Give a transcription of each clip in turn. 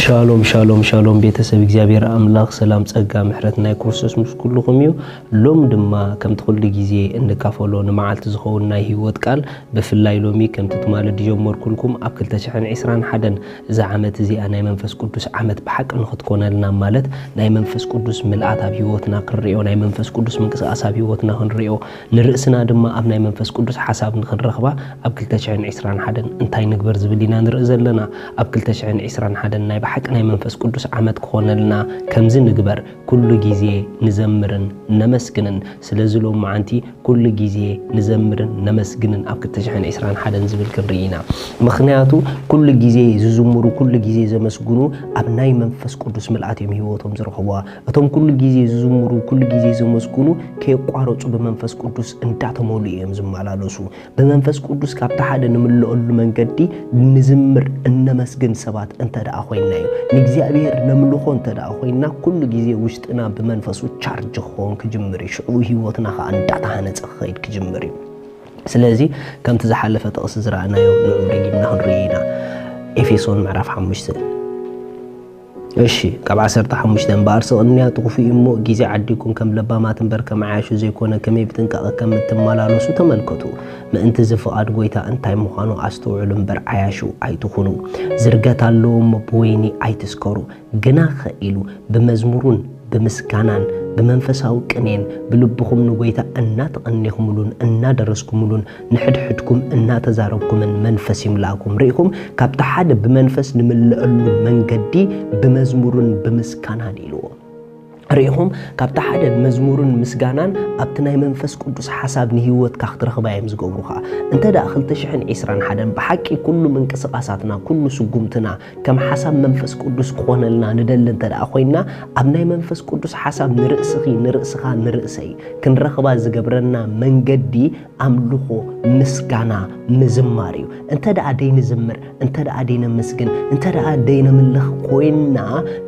شالوم شالوم شالوم بيتسب እግዚአብሔር አምላክ ሰላም ጸጋ ምሕረትና ክርስቶስ ምስ ኩልኩም እዩ ሎም ድማ ከም ትخل ጊዜ እንካፈሎ ንማዓልት ዝኸውን ናይ ህይወት ቃል በፍላይ ሎሚ ከም ትትማለድ ጀመርኩልኩም ኣብ 2021 እዚ ዓመት እዚ ናይ መንፈስ ቅዱስ ዓመት በሐቅ ንኽትኮነልና ማለት ናይ መንፈስ ቅዱስ ምልአት ኣብ ህይወትና ክርዮ ናይ መንፈስ ቅዱስ ምንቅስቃስ ኣብ ህይወትና ክንርዮ ንርእስና ድማ ኣብ ናይ መንፈስ ቅዱስ ሓሳብ ንኽንረኽባ ኣብ 2021 እንታይ ንግበር ዝብሊና ንርኢ ዘለና ኣብ 2021 ናይ በሐቅ ናይ መንፈስ ቅዱስ ዓመት ኮነልና ከምዚ ንግበር ኩሉ ጊዜ ንዘምርን ነመስግንን ስለዚህ ሎም ማዓንቲ ኩሉ ጊዜ ንዘምርን ነመስግንን ኣብ 2021 ዝብል ክንርኢና ምኽንያቱ ኩሉ ጊዜ ዝዝምሩ ኩሉ ጊዜ ዘመስግኑ ኣብ ናይ መንፈስ ቅዱስ ምልአት እዮም ህይወቶም ዝረኽቧ እቶም ኩሉ ጊዜ ዝዝምሩ ኩሉ ጊዜ ዘመስግኑ ከይቋረጹ በመንፈስ ቅዱስ እንዳተሞሉ እዮም ዝመላለሱ በመንፈስ ቅዱስ ካብታ ሓደ ንምልኦሉ መንገዲ ንዝምር እነመስግን ሰባት እንተዳ ኮይናዩ ንእግዚአብሔር ነምልኾ እንተዳ ኮይና ኩሉ ጊዜ ውሽጥና በመንፈሱ ቻርጅ ኾን ክጅምር ይሽዑ ህይወትና እንዳታሃነጽ ኸይድ ክጅምር ስለዚህ ከምት ዝሓለፈ ተቕስ ዝራእናዮ ንዑደጊና ክንርኢና ኤፌሶን ምዕራፍ 5 እሺ ካብ 15 ባርሰ እንያ ጥቁፊ እሞ ጊዜ ዓዲኩም ከም ለባማትን በርከም ዓያሹ ዘይኮነ ከመይ ብትንቃቀ ከም ትመላለሱ ተመልከቱ ምእንቲ ዝፍቃድ ጎይታ እንታይ ምዃኑ አስተውዕሉ እምበር ዓያሹ አይትኹኑ ዝርገታለዎም በወይኒ አይትስከሩ ግና ኸኢሉ በመዝሙሩን በምስጋናን በመንፈሳው ቅኔን በልብኩም ንጎይታ እናተቀነኹሙሉን እናደረስኩሙሉን ንሕድሕድኩም እናተዛረብኩምን መንፈስ ይምላኩም ሪኢኩም ካብታ ሓደ በመንፈስ ንምልአሉ መንገዲ በመዝሙሩን በምስጋናን ኢልዎ ሪኢኩም ካብታ ሓደ መዝሙሩን ምስጋናን ኣብቲ ናይ መንፈስ ቅዱስ ሓሳብ ንህይወት ካኽትረኽባዮም ዝገብሩኻ እንተዳ 2021 በሐቂ ኩሉ ምንቅስቃሳትና ኩሉ ስጉምትና ከም ሓሳብ መንፈስ ቅዱስ ኮነልና ንደል እንተዳ ኮይና ኣብ ናይ መንፈስ ቅዱስ ሓሳብ ንርእስኻ ንርእሰይ ክንረኽባ ዝገብረና መንገዲ ኣምልኾ ምስጋና ምዝማር እዩ እንተዳ ደይን ዝምር እንተዳ ደይን መስግን እንተዳ ደይን ምልኽ ኮይና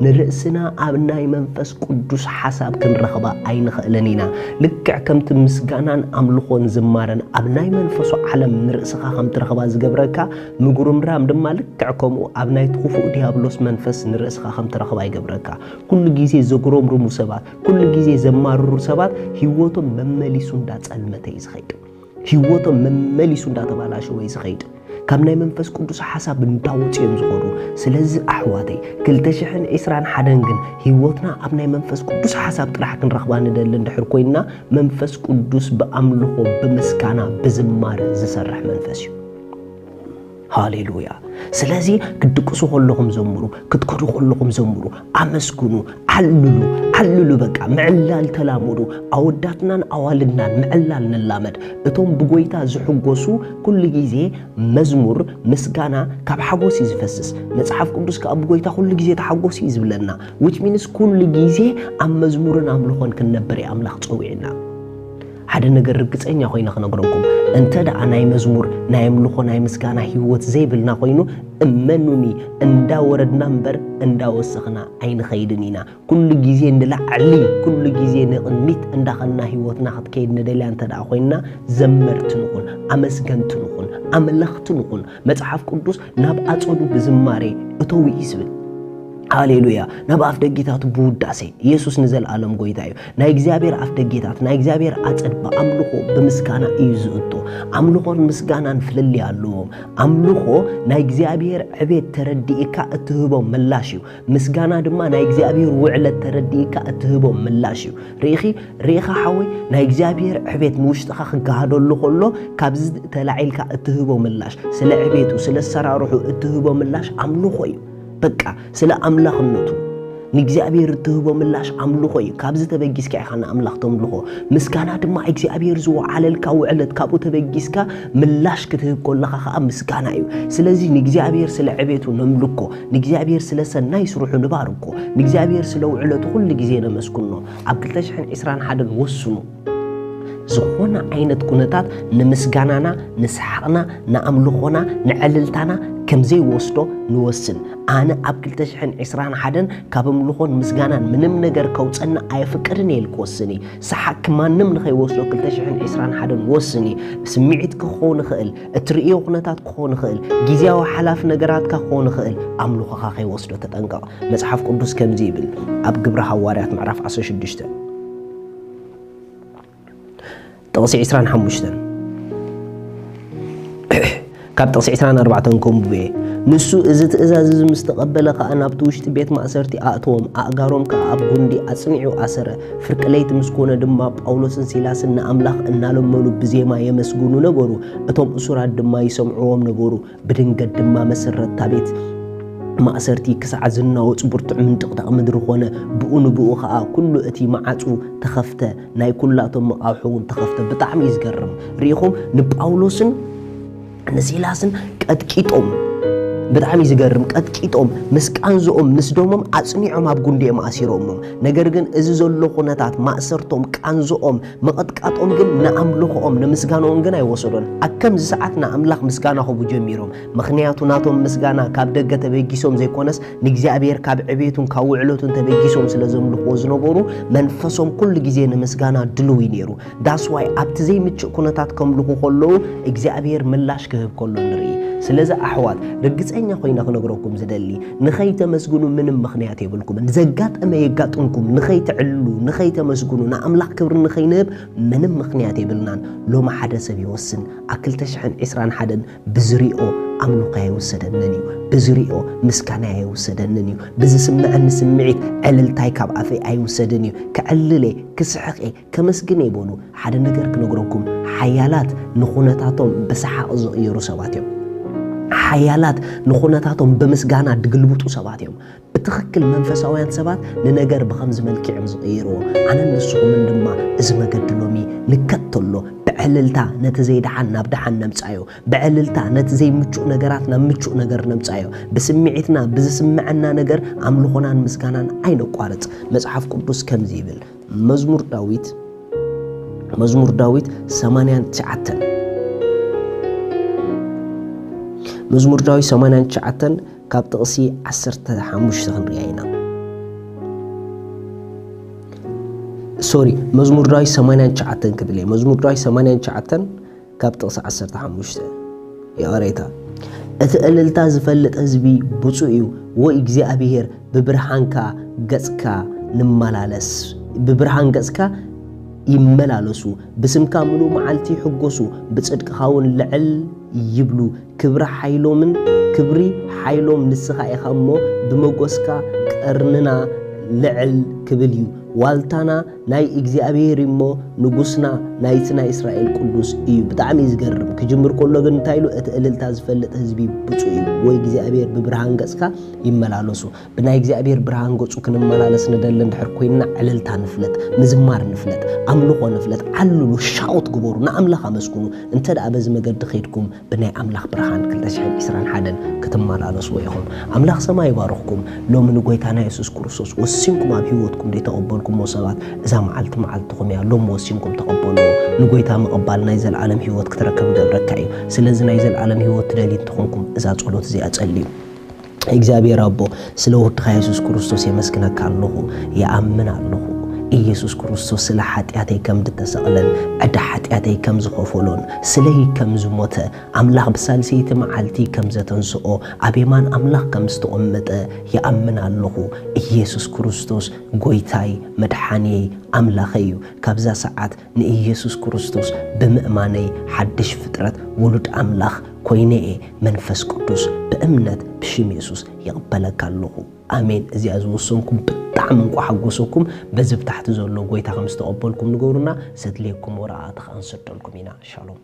ንርእስና ኣብ ናይ መንፈስ ቅዱስ حساب كن رخبا أين خلنينا لكع كم تمسجانان أملخون زمارن أبناء منفسو علم نرسخا خم ترخبا زجبركا مجرم رام دم لكع كم أبناء تخوفو ديابلوس منفس نرسخا خم ترخبا يجبركا كل جيزي زجرم رموسبات كل جيزي زمار رسبات هيوتو مملي سندات المتى يزخيد هيوتو مملي سندات بالاشو يزخيد كم ناي منفس قدوس حساب نداوت يمزغرو سلازي احواتي كلتشحن اسران حدنجن هيوتنا اب ناي منفس قدوس حساب طرح كنرخبا ندل ندحر كوينا منفس قدوس باملخو بمسكانا بزمار زسرح منفسيو هاليلويا سلازي كدقسو كلكم زمرو كتكدو كلكم زمرو امسكنو عللو بقى معلال تلامودو اوداتنان اوالدنان معلال نلامد اتوم بغويتا زحغوسو كل غيزي مزمور مسغانا كاب حغوسي زفسس مصحف قدوس كاب غويتا كل غيزي تحغوسي يزبلنا which means كل غيزي ام مزمورن املخون كنبري املاح صوينا هذا نجر رجعنا خوينا خنقرنكم أنت دا ناي مزمور ناي ملخو ناي مسكانا هيوت زيبلنا خوينو أمنوني أندا ورد نمبر أندا وسخنا عين خيدنينا كل جزء ندلع علي كل جزء نقميت أندا خلنا هيوتنا خد كيد ندلع أنت دا خوينا زمرت نقول أمسكنت نقول أملخت نقول متحف قدوس نبقى تصودو بزماري أتوي يسبل هاليلويا نبا أفدقيتات بوداسي يسوس نزل عالم قويتايو نا إجزابير أفدقيتات نا إجزابير أتد بأملخو بمسكانا إيزوتو أملخو مسكانا نفللي اللوم أملخو نا إجزابير عبيد ترديكا أتهبو ملاشيو مسكانا دما نا إجزابير وعلة ترديكا أتهبو ملاشيو ريخا حوي نا إجزابير عبيد موشتخا خقادو اللخولو كابزد تلعيلكا أتهبو ملاش سلا عبيدو سلا السراروحو أتهبو ملاش أملخويو بقى سلا أملاخ النتو نجزابير تهبو ملاش أملخوي كابز تبجيسكا خنا أملاخ تملخو مسكانا دما إجزابير زو على الكا وعلت كابو تبجيسكا ملاش كتهب كل خا مسكانا أيو سلازي نجزابير سلا عبيتو نملكو نجزابير سلا سنايس روحو نباركو نجزابير سلا وعلت كل جزينا مسكنو عبد التشحن إسران حدا وسنو ዝኾነ ዓይነት ኩነታት ንምስጋናና ንስሓቕና ንኣምልኾና ንዕልልታና ከምዘይ ወስዶ ንወስን ኣነ ኣብ 2021 ካብ ኣምልኾን ምስጋናን ምንም ነገር ከውፀና ኣይፍቅድን ኢልክ ወስኒ ሰሓክ ማንም ንኸይወስዶ 2021 ወስኒ ስምዒት ክኾን ይኽእል እትርእዮ ኩነታት ክኾን ይኽእል ጊዜያዊ ሓላፍ ነገራትካ ክኾን ይኽእል ኣምልኾኻ ከይወስዶ ተጠንቀቕ መጽሓፍ ቅዱስ ከምዚ ይብል ኣብ ግብረ ሐዋርያት ምዕራፍ 16 ጥቕሲ 25 ካብ ጥቕሲ 24 ከምብየ ንሱ እዚ ትእዛዝ ምስተቐበለ ከዓ ናብቲ ውሽጢ ቤት ማእሰርቲ ኣእትዎም ኣእጋሮም ከዓ ኣብ ጉንዲ ኣጽኒዑ ኣሰረ ፍርቂ ለይቲ ምስ ኮነ ድማ ጳውሎስን ሲላስን ንኣምላኽ እናለመኑ ብዜማ የመስግኑ ነበሩ እቶም እሱራት ድማ ይሰምዕዎም ነበሩ ብድንገት ድማ መሰረታ ቤት ማእሰርቲ ክሳዕ ዝናወጽ ብርቱዕ ምንጥቕጣቕ ምድሪ ኾነ ብኡ ንብኡ ከዓ ኩሉ እቲ ማዓጹ ተኸፍተ ናይ ኩላቶም መቃውሑን ተኸፍተ ብጣዕሚ ይዝገርም ሪኢኹም ንጳውሎስን ንሲላስን ቀጥቂጦም ብጣዕሚ ዝገርም ቀጥቂጦም ምስ ቃንዝኦም ምስ ደሞም ኣጽኒዖም ኣብ ጉንዲኦም ኣሲሮሞም ነገር ግን እዚ ዘሎ ኩነታት ማእሰርቶም ቃንዝኦም መቐጥቃጦም ግን ንኣምልኾኦም ንምስጋናኦም ግን ኣይወሰዶን ኣከምዚ ሰዓት ንኣምላኽ ምስጋና ኸቡ ጀሚሮም ምኽንያቱ ናቶም ምስጋና ካብ ደገ ተበጊሶም ዘይኮነስ ንእግዚአብሔር ካብ ዕቤቱን ካብ ውዕሎቱን ተበጊሶም ስለ ዘምልኽዎ ዝነበሩ መንፈሶም ኩሉ ግዜ ንምስጋና ድልው ነይሩ ዳስ ዋይ ኣብቲ ዘይምችእ ኩነታት ከምልኹ ከለዉ እግዚአብሔር ምላሽ ክህብ ከሎ ንርኢ ስለዚ ኣሕዋት ርግፀኛ ኮይና ክነግረኩም ዝደሊ ንኸይተመስግኑ ምንም ምኽንያት የብልኩም ዘጋጠመ የጋጥምኩም ንኸይትዕልሉ ንኸይተመስግኑ ንኣምላኽ ክብሪ ንኸይንህብ ምንም ምኽንያት የብልናን ሎማ ሓደ ሰብ ይወስን ኣብ 2021 ብዝሪኦ ኣምልኾ ኣይወሰደንን እዩ ብዝሪኦ ምስጋና ኣይወሰደንን እዩ ብዝስምዐኒ ስምዒት ዕልልታይ ካብ ኣፈይ ኣይወሰደን እዩ ክዕልለ ክስሕቕ ከመስግን ይበሉ ሓደ ነገር ክነግረኩም ሓያላት ንኹነታቶም ብሰሓቕ ዝቕየሩ ሰባት እዮም ሓያላት ንኹነታቶም ብምስጋና ድግልብጡ ሰባት እዮም ብትኽክል መንፈሳውያን ሰባት ንነገር ብኸምዚ መልክዕም ዝቕይርዎ ኣነ ንስኹምን ድማ እዚ መገድሎሚ ንከተሎ ብዕልልታ ነቲ ዘይደሓን ናብ ደሓን ነምጻዮ ብዕልልታ ነቲ ዘይምቹእ ነገራት ናብ ምቹእ ነገር ነምጻዮ ብስምዒትና ብዝስምዐና ነገር ኣምልኾናን ምስጋናን ኣይነቋርጽ መጽሓፍ ቅዱስ ከምዚ ይብል መዝሙር ዳዊት 89 መዝሙር ዳዊት 89 ካብ ጥቕሲ 15 ክንርአይና መዝሙር ዳዊት 89 ክብል መዝሙር ዳዊት 89 ካብ ጥቕሲ 15 የቕሬታ እቲ ዕልልታ ዝፈልጥ ህዝቢ ብፁዕ እዩ ወይ እግዚአብሔር ብብርሃንካ ገጽካ ንመላለስ ብብርሃን ገጽካ ይመላለሱ በስምካ ምሉ መዓልቲ ሕጎሱ በጽድቅኻውን ልዕል ይብሉ ክብሪ ሓይሎም ንስኻ ኢኻሞ ብመጎስካ ቀርንና ልዕል ክብል እዩ ዋልታና ናይ እግዚአብሔር እሞ ንጉስና ናይትና እስራኤል ቅዱስ እዩ ብጣዕሚ ዝገርም ክጅምር ከሎ ግን ታይሉ እቲ ዕልልታ ዝፈልጥ ህዝቢ ብፁዕ እዩ ወይ እግዚአብሔር ብብርሃን ገጽካ ይመላለሱ ብናይ እግዚአብሔር ብርሃን ገጹ ክንመላለስ ንደለ እንድሕር ኮይና ዕልልታ ንፍለጥ ምዝማር ንፍለጥ ኣምልኾ ንፍለጥ ዓልሉ ሻውት ግበሩ ንኣምላኽ ኣመስግኑ እንተ ደኣ በዚ መገዲ ኸይድኩም ብናይ ኣምላኽ ብርሃን 2021 ክትመላለሱ ኢኹም ኣምላኽ ሰማይ ይባርኽኩም ሎሚ ንጎይታና ኢየሱስ ክርስቶስ ወሲንኩም ኣብ ህይወትኩም ተቀበልኩም ወሰባት እዛ መዓልትኩም ያ ሎም ወሲንኩም ተቀበሉ ንጎይታ መቀባል ናይ ዘላለም ህይወት ክትረከብ ገብረካ እዩ ስለዚ ናይ ዘላለም ህይወት ትደሊ እንትኾንኩም እዛ ጸሎት እዚ ኣጸልዩ እግዚአብሔር አቦ ስለ ወድኻ ኢየሱስ ክርስቶስ የመስግነካ ኣለኹ የአምን ኣለኹ ኢየሱስ ክርስቶስ ስለ ኃጢአቴ ከም ድተሰቅለን ዕዳ ኃጢአቴ ከም ዝኸፈሎን ስለይ ከም ዝሞተ አምላኽ በሳልሰይቲ መዓልቲ ከም ዘተንስኦ አቤማን አምላኽ ከም ዝተቀመጠ የአምን ኣለኹ ኢየሱስ ክርስቶስ ጎይታይ መድኃኒይ አምላኸዩ ካብዛ ሰዓት ንኢየሱስ ክርስቶስ ብምእማነይ ሓድሽ ፍጥረት ውሉድ አምላኽ ኮይነኤ መንፈስ ቅዱስ በእምነት ብሽም ኢየሱስ ይقبلك ኣለኹ አሜን እዚ አዝወሰንኩም بጣዕሚ እንቋሓጎሰኩም በዚ ብታሕቲ ዘሎ ጎይታ ከም ዝተቀበልኩም ንገብሩና ሰድለይኩም ወራኣት ኸንሰደልኩም ኢና ሻሎም